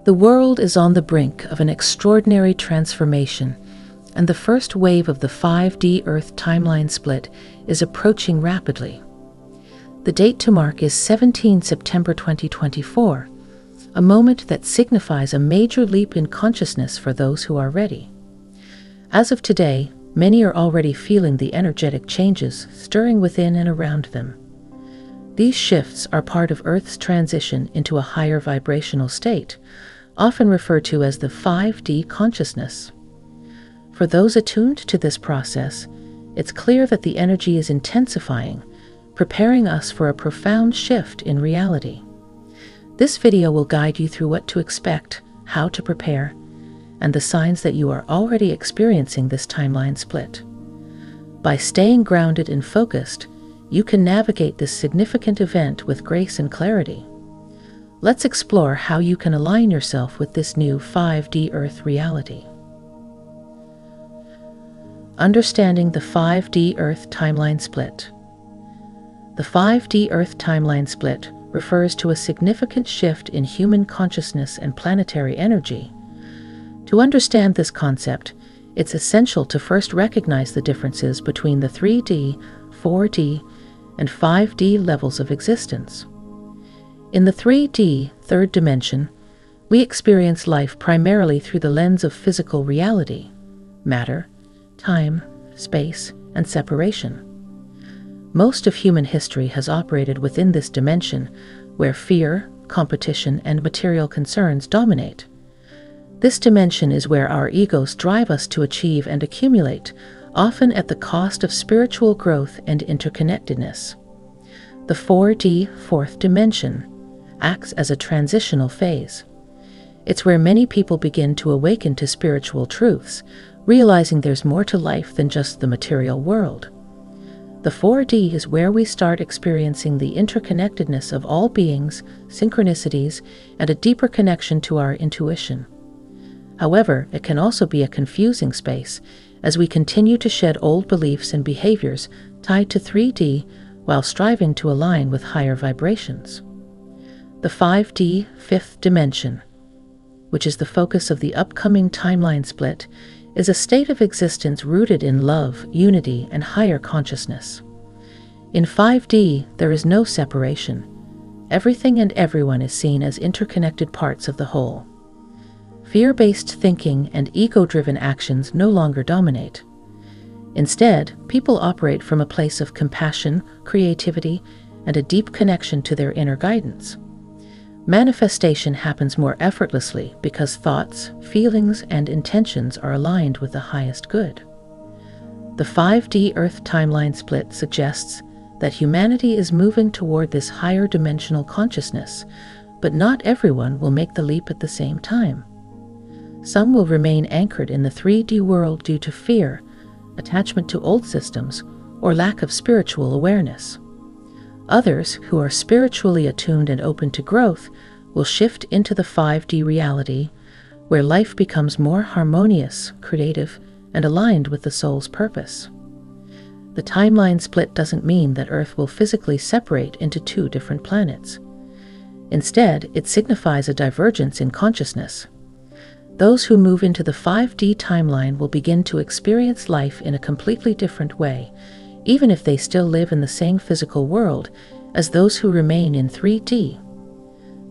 The world is on the brink of an extraordinary transformation, and the first wave of the 5D Earth timeline split is approaching rapidly. The date to mark is 17 September 2024, a moment that signifies a major leap in consciousness for those who are ready. As of today, many are already feeling the energetic changes stirring within and around them. These shifts are part of Earth's transition into a higher vibrational state, often referred to as the 5D consciousness. For those attuned to this process, it's clear that the energy is intensifying, preparing us for a profound shift in reality. This video will guide you through what to expect, how to prepare, and the signs that you are already experiencing this timeline split. By staying grounded and focused, you can navigate this significant event with grace and clarity. Let's explore how you can align yourself with this new 5D Earth reality. Understanding the 5D Earth timeline split. The 5D Earth timeline split refers to a significant shift in human consciousness and planetary energy. To understand this concept, it's essential to first recognize the differences between the 3D, 4D, and 5D levels of existence. In the 3D, third dimension, we experience life primarily through the lens of physical reality, matter, time, space, and separation. Most of human history has operated within this dimension, where fear, competition, and material concerns dominate. This dimension is where our egos drive us to achieve and accumulate, often at the cost of spiritual growth and interconnectedness. The 4D, fourth dimension, acts as a transitional phase. It's where many people begin to awaken to spiritual truths, realizing there's more to life than just the material world. The 4D is where we start experiencing the interconnectedness of all beings, synchronicities, and a deeper connection to our intuition. However, it can also be a confusing space as we continue to shed old beliefs and behaviors tied to 3D while striving to align with higher vibrations. The 5D, fifth dimension, which is the focus of the upcoming timeline split, is a state of existence rooted in love, unity, and higher consciousness. In 5D, there is no separation. Everything and everyone is seen as interconnected parts of the whole. Fear-based thinking and ego-driven actions no longer dominate. Instead, people operate from a place of compassion, creativity, and a deep connection to their inner guidance. Manifestation happens more effortlessly because thoughts, feelings, and intentions are aligned with the highest good. The 5D Earth timeline split suggests that humanity is moving toward this higher dimensional consciousness, but not everyone will make the leap at the same time. Some will remain anchored in the 3D world due to fear, attachment to old systems, or lack of spiritual awareness. Others, who are spiritually attuned and open to growth, will shift into the 5D reality, where life becomes more harmonious, creative, and aligned with the soul's purpose. The timeline split doesn't mean that Earth will physically separate into two different planets. Instead, it signifies a divergence in consciousness. Those who move into the 5D timeline will begin to experience life in a completely different way, even if they still live in the same physical world as those who remain in 3D.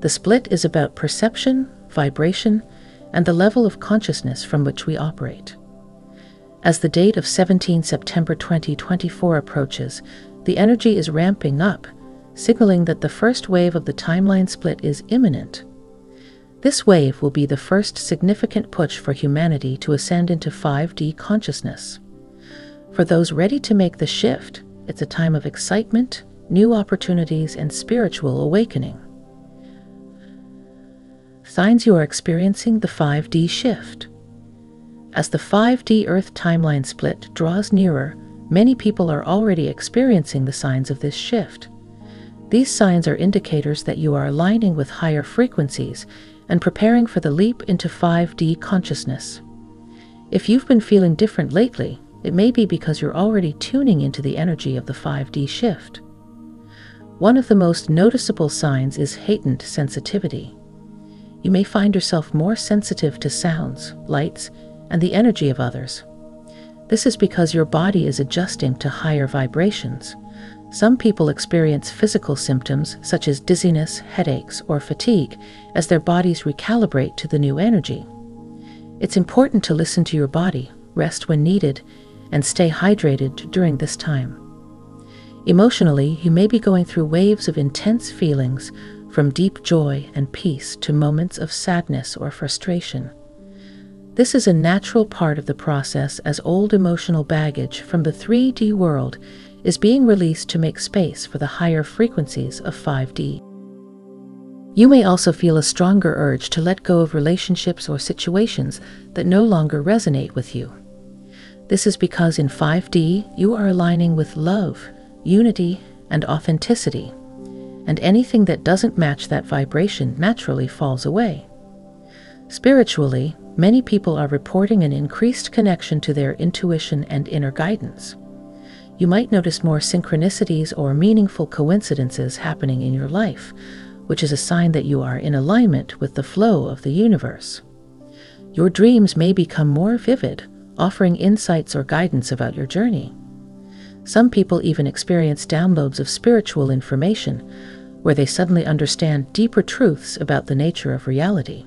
The split is about perception, vibration, and the level of consciousness from which we operate. As the date of 17 September 2024 approaches, the energy is ramping up, signaling that the first wave of the timeline split is imminent. This wave will be the first significant push for humanity to ascend into 5D consciousness. For those ready to make the shift, it's a time of excitement, new opportunities, and spiritual awakening. Signs you are experiencing the 5D shift. As the 5D Earth timeline split draws nearer, many people are already experiencing the signs of this shift. These signs are indicators that you are aligning with higher frequencies and preparing for the leap into 5D consciousness. If you've been feeling different lately, it may be because you're already tuning into the energy of the 5D shift. One of the most noticeable signs is heightened sensitivity. you may find yourself more sensitive to sounds, lights, and the energy of others. This is because your body is adjusting to higher vibrations. Some people experience physical symptoms such as dizziness, headaches, or fatigue as their bodies recalibrate to the new energy. It's important to listen to your body, rest when needed, and stay hydrated during this time. Emotionally, you may be going through waves of intense feelings, from deep joy and peace to moments of sadness or frustration. This is a natural part of the process as old emotional baggage from the 3D world is being released to make space for the higher frequencies of 5D. You may also feel a stronger urge to let go of relationships or situations that no longer resonate with you. This is because in 5D, you are aligning with love, unity, and authenticity, and anything that doesn't match that vibration naturally falls away. Spiritually, many people are reporting an increased connection to their intuition and inner guidance. You might notice more synchronicities or meaningful coincidences happening in your life, which is a sign that you are in alignment with the flow of the universe. Your dreams may become more vivid, offering insights or guidance about your journey. Some people even experience downloads of spiritual information, where they suddenly understand deeper truths about the nature of reality.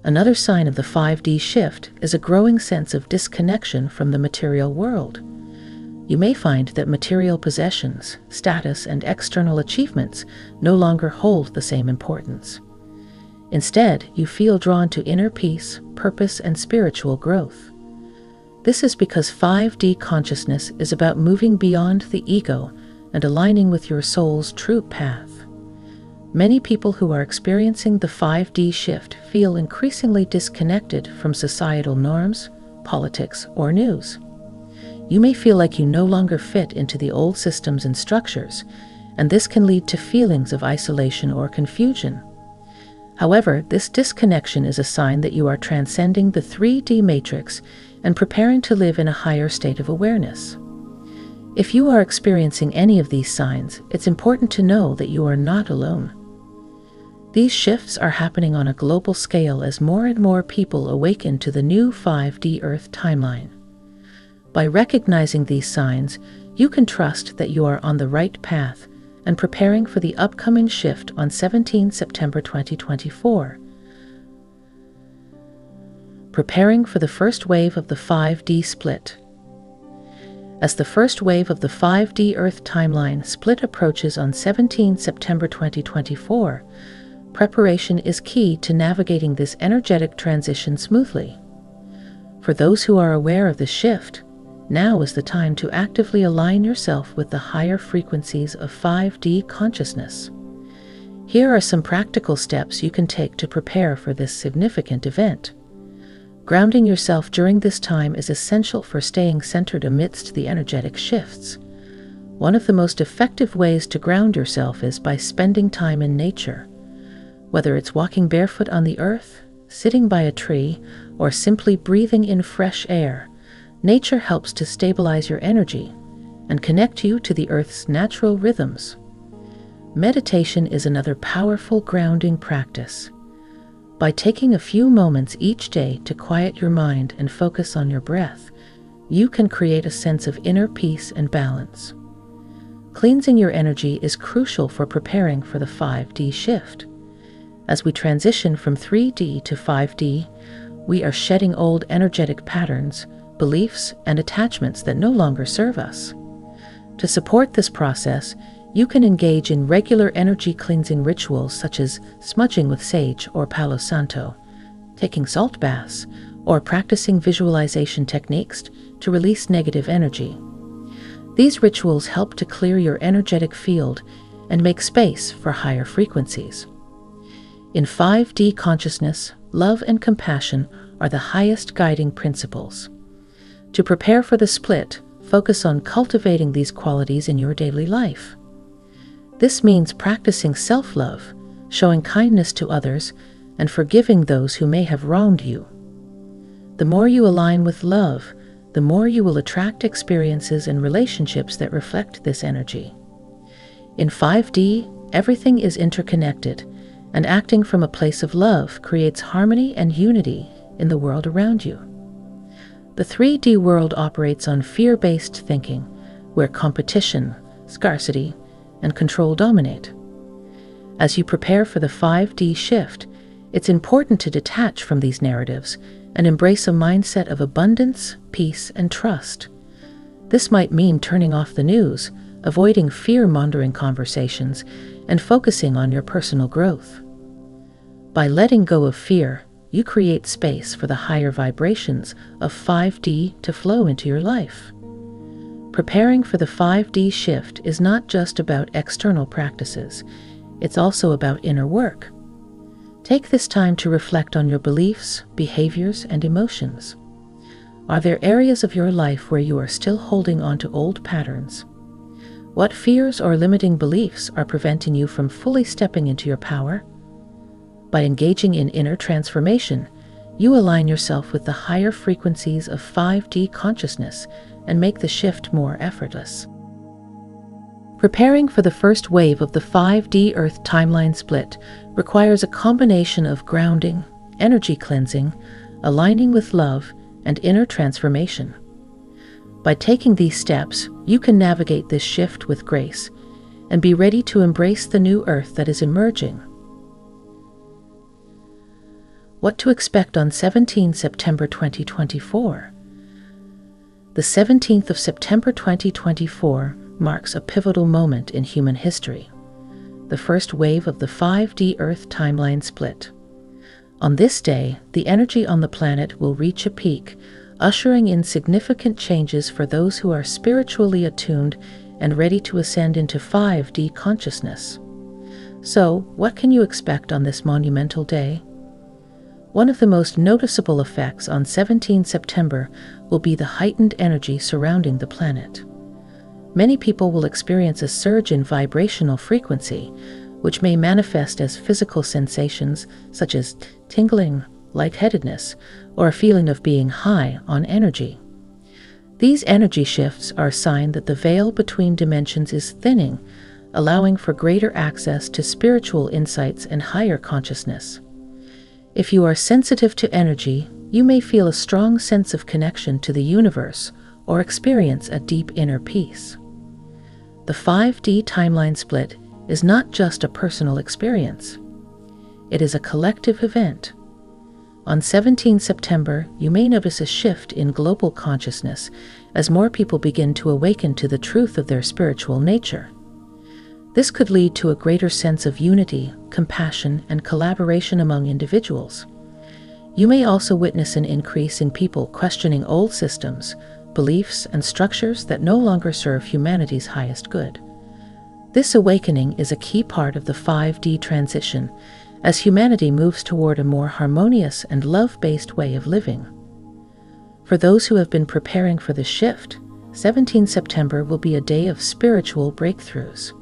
Another sign of the 5D shift is a growing sense of disconnection from the material world. You may find that material possessions, status, and external achievements no longer hold the same importance. Instead, you feel drawn to inner peace, purpose, and spiritual growth. This is because 5D consciousness is about moving beyond the ego and aligning with your soul's true path. Many people who are experiencing the 5D shift feel increasingly disconnected from societal norms, politics, or news. You may feel like you no longer fit into the old systems and structures, and this can lead to feelings of isolation or confusion. However, this disconnection is a sign that you are transcending the 3D matrix and preparing to live in a higher state of awareness. If you are experiencing any of these signs, it's important to know that you are not alone. These shifts are happening on a global scale as more and more people awaken to the new 5D Earth timeline. By recognizing these signs, you can trust that you are on the right path and preparing for the upcoming shift on 17 September 2024. Preparing for the first wave of the 5D split. As the first wave of the 5D Earth timeline split approaches on 17 September 2024, preparation is key to navigating this energetic transition smoothly. For those who are aware of the shift, now is the time to actively align yourself with the higher frequencies of 5D consciousness. Here are some practical steps you can take to prepare for this significant event. Grounding yourself during this time is essential for staying centered amidst the energetic shifts. One of the most effective ways to ground yourself is by spending time in nature. Whether it's walking barefoot on the earth, sitting by a tree, or simply breathing in fresh air, nature helps to stabilize your energy and connect you to the Earth's natural rhythms. Meditation is another powerful grounding practice. By taking a few moments each day to quiet your mind and focus on your breath, you can create a sense of inner peace and balance. Cleansing your energy is crucial for preparing for the 5D shift. As we transition from 3D to 5D, we are shedding old energetic patterns, beliefs, and attachments that no longer serve us. To support this process, you can engage in regular energy cleansing rituals such as smudging with sage or Palo Santo, taking salt baths, or practicing visualization techniques to release negative energy. These rituals help to clear your energetic field and make space for higher frequencies. In 5D consciousness, love and compassion are the highest guiding principles. To prepare for the split, focus on cultivating these qualities in your daily life. This means practicing self-love, showing kindness to others, and forgiving those who may have wronged you. The more you align with love, the more you will attract experiences and relationships that reflect this energy. In 5D, everything is interconnected, and acting from a place of love creates harmony and unity in the world around you. The 3D world operates on fear-based thinking, where competition, scarcity, and control dominate. As you prepare for the 5D shift, it's important to detach from these narratives and embrace a mindset of abundance, peace, and trust. This might mean turning off the news, avoiding fear-mongering conversations, and focusing on your personal growth. By letting go of fear, you create space for the higher vibrations of 5D to flow into your life. Preparing for the 5D shift is not just about external practices, it's also about inner work. Take this time to reflect on your beliefs, behaviors, and emotions. Are there areas of your life where you are still holding on to old patterns? What fears or limiting beliefs are preventing you from fully stepping into your power? By engaging in inner transformation, you align yourself with the higher frequencies of 5D consciousness and make the shift more effortless. Preparing for the first wave of the 5D Earth timeline split requires a combination of grounding, energy cleansing, aligning with love, and inner transformation. By taking these steps, you can navigate this shift with grace and be ready to embrace the new Earth that is emerging. What to expect on 17 September 2024? The 17th of September 2024 marks a pivotal moment in human history, the first wave of the 5D Earth timeline split. On this day, the energy on the planet will reach a peak, ushering in significant changes for those who are spiritually attuned and ready to ascend into 5D consciousness. So, what can you expect on this monumental day? One of the most noticeable effects on 17 September will be the heightened energy surrounding the planet. Many people will experience a surge in vibrational frequency, which may manifest as physical sensations such as tingling, lightheadedness, or a feeling of being high on energy. These energy shifts are a sign that the veil between dimensions is thinning, allowing for greater access to spiritual insights and higher consciousness. If you are sensitive to energy, you may feel a strong sense of connection to the universe or experience a deep inner peace. The 5D timeline split is not just a personal experience. It is a collective event. On 17 September, you may notice a shift in global consciousness as more people begin to awaken to the truth of their spiritual nature. This could lead to a greater sense of unity, compassion, and collaboration among individuals. You may also witness an increase in people questioning old systems, beliefs, and structures that no longer serve humanity's highest good. This awakening is a key part of the 5D transition as humanity moves toward a more harmonious and love-based way of living. For those who have been preparing for the shift, 17 September will be a day of spiritual breakthroughs.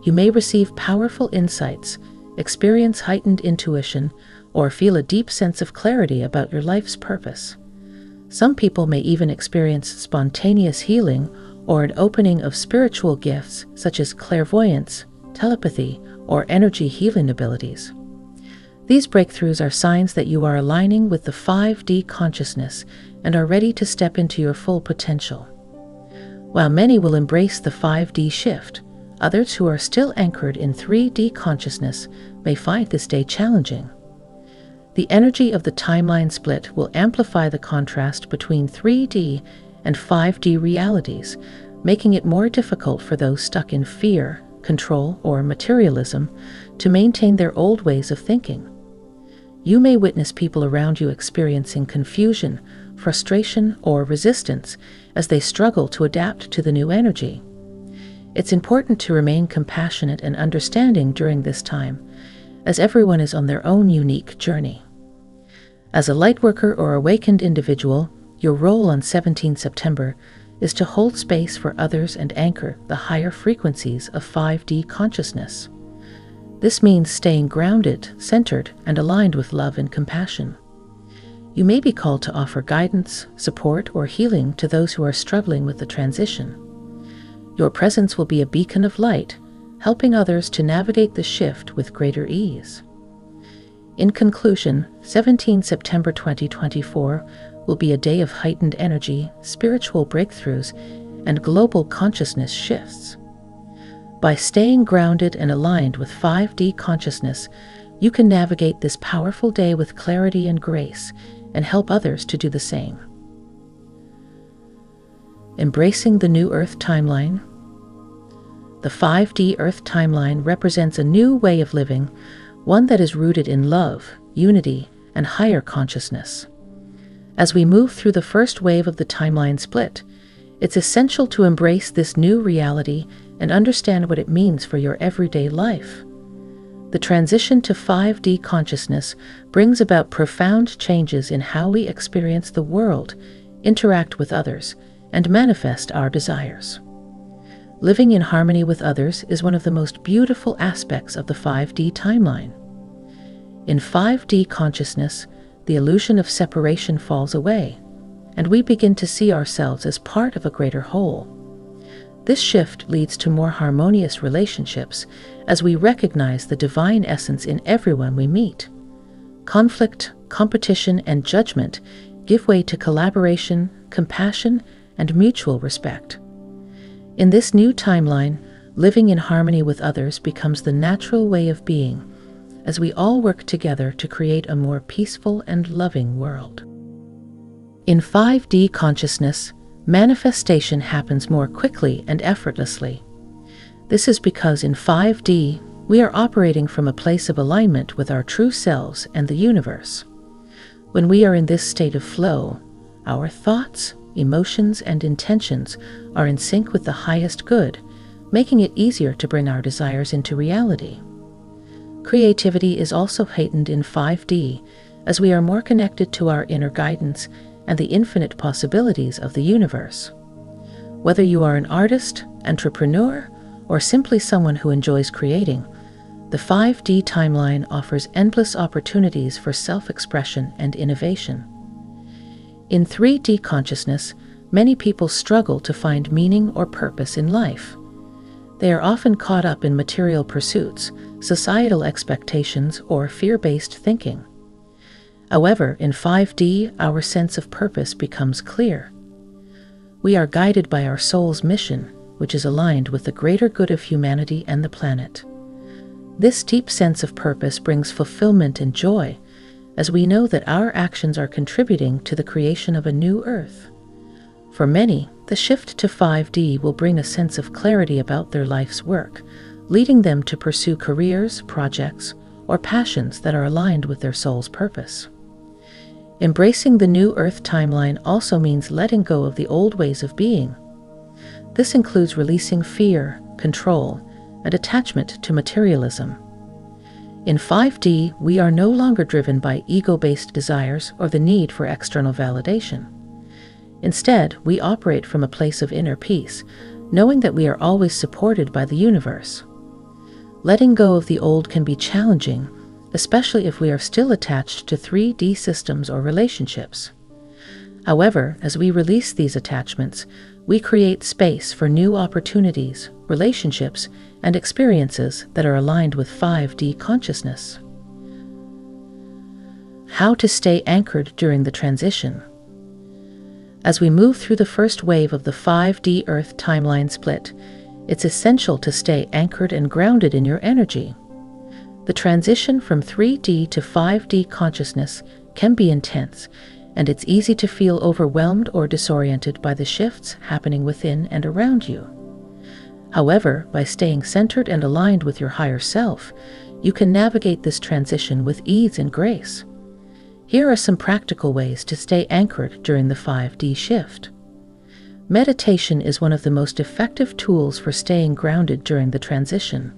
You may receive powerful insights, experience heightened intuition, or feel a deep sense of clarity about your life's purpose. Some people may even experience spontaneous healing or an opening of spiritual gifts such as clairvoyance, telepathy, or energy healing abilities. These breakthroughs are signs that you are aligning with the 5D consciousness and are ready to step into your full potential. While many will embrace the 5D shift, others who are still anchored in 3D consciousness may find this day challenging. The energy of the timeline split will amplify the contrast between 3D and 5D realities, making it more difficult for those stuck in fear, control, or materialism to maintain their old ways of thinking. You may witness people around you experiencing confusion, frustration, or resistance as they struggle to adapt to the new energy. It's important to remain compassionate and understanding during this time, as everyone is on their own unique journey. As a lightworker or awakened individual, your role on 17 September is to hold space for others and anchor the higher frequencies of 5D consciousness. This means staying grounded, centered, and aligned with love and compassion. You may be called to offer guidance, support, or healing to those who are struggling with the transition. Your presence will be a beacon of light, helping others to navigate the shift with greater ease. In conclusion, 17 September 2024 will be a day of heightened energy, spiritual breakthroughs, and global consciousness shifts. By staying grounded and aligned with 5D consciousness, you can navigate this powerful day with clarity and grace and help others to do the same. Embracing the new Earth timeline. The 5D Earth timeline represents a new way of living, one that is rooted in love, unity, and higher consciousness. As we move through the first wave of the timeline split, it's essential to embrace this new reality and understand what it means for your everyday life. The transition to 5D consciousness brings about profound changes in how we experience the world, interact with others, and manifest our desires. Living in harmony with others is one of the most beautiful aspects of the 5D timeline. In 5D consciousness, the illusion of separation falls away, and we begin to see ourselves as part of a greater whole. This shift leads to more harmonious relationships as we recognize the divine essence in everyone we meet. Conflict, competition, and judgment give way to collaboration, compassion, and mutual respect. In this new timeline, living in harmony with others becomes the natural way of being, as we all work together to create a more peaceful and loving world. In 5D consciousness, manifestation happens more quickly and effortlessly. This is because in 5D, we are operating from a place of alignment with our true selves and the universe. When we are in this state of flow, our thoughts, emotions, and intentions are in sync with the highest good, making it easier to bring our desires into reality. Creativity is also heightened in 5D, as we are more connected to our inner guidance and the infinite possibilities of the universe. Whether you are an artist, entrepreneur, or simply someone who enjoys creating, the 5D timeline offers endless opportunities for self-expression and innovation. In 3D consciousness, many people struggle to find meaning or purpose in life. They are often caught up in material pursuits, societal expectations, or fear-based thinking. However, in 5D, our sense of purpose becomes clear. We are guided by our soul's mission, which is aligned with the greater good of humanity and the planet. This deep sense of purpose brings fulfillment and joy, as we know that our actions are contributing to the creation of a new Earth. For many, the shift to 5D will bring a sense of clarity about their life's work, leading them to pursue careers, projects, or passions that are aligned with their soul's purpose. Embracing the new Earth timeline also means letting go of the old ways of being. This includes releasing fear, control, and attachment to materialism. In 5D, we are no longer driven by ego-based desires or the need for external validation. Instead, we operate from a place of inner peace, knowing that we are always supported by the universe. Letting go of the old can be challenging, especially if we are still attached to 3D systems or relationships. However, as we release these attachments, we create space for new opportunities, relationships, and experiences that are aligned with 5D consciousness. How to stay anchored during the transition. As we move through the first wave of the 5D Earth timeline split, it's essential to stay anchored and grounded in your energy. The transition from 3D to 5D consciousness can be intense, and it's easy to feel overwhelmed or disoriented by the shifts happening within and around you. However, by staying centered and aligned with your higher self, you can navigate this transition with ease and grace. Here are some practical ways to stay anchored during the 5D shift. Meditation is one of the most effective tools for staying grounded during the transition.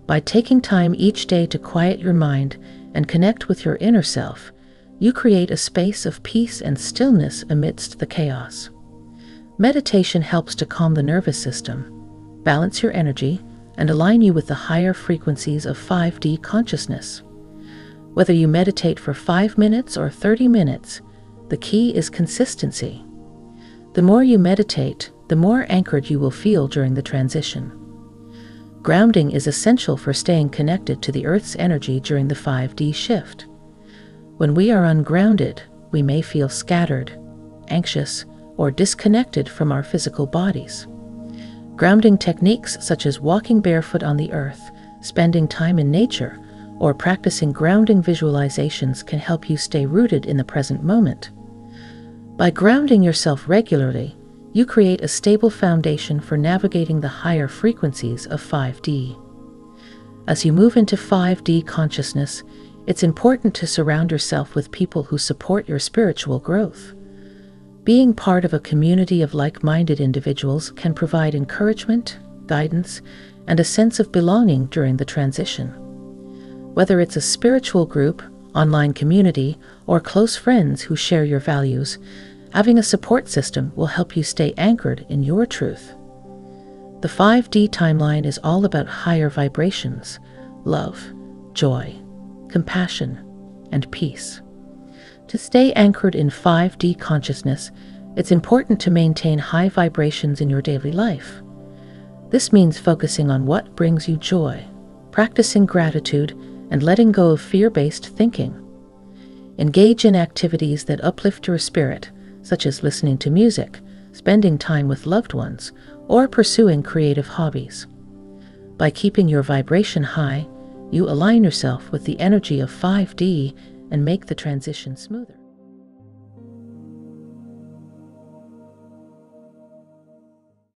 By taking time each day to quiet your mind and connect with your inner self, you create a space of peace and stillness amidst the chaos. Meditation helps to calm the nervous system, balance your energy, and align you with the higher frequencies of 5D consciousness. Whether you meditate for 5 minutes or 30 minutes, the key is consistency. The more you meditate, the more anchored you will feel during the transition. Grounding is essential for staying connected to the Earth's energy during the 5D shift. When we are ungrounded, we may feel scattered, anxious, or disconnected from our physical bodies. Grounding techniques such as walking barefoot on the earth, spending time in nature, or practicing grounding visualizations can help you stay rooted in the present moment. By grounding yourself regularly, you create a stable foundation for navigating the higher frequencies of 5D. As you move into 5D consciousness, it's important to surround yourself with people who support your spiritual growth. Being part of a community of like-minded individuals can provide encouragement, guidance, and a sense of belonging during the transition. Whether it's a spiritual group, online community, or close friends who share your values, having a support system will help you stay anchored in your truth. The 5D timeline is all about higher vibrations, love, joy, compassion, and peace. To stay anchored in 5D consciousness, it's important to maintain high vibrations in your daily life. This means focusing on what brings you joy, practicing gratitude, and letting go of fear-based thinking. Engage in activities that uplift your spirit, such as listening to music, spending time with loved ones, or pursuing creative hobbies. By keeping your vibration high, you align yourself with the energy of 5D and make the transition smoother.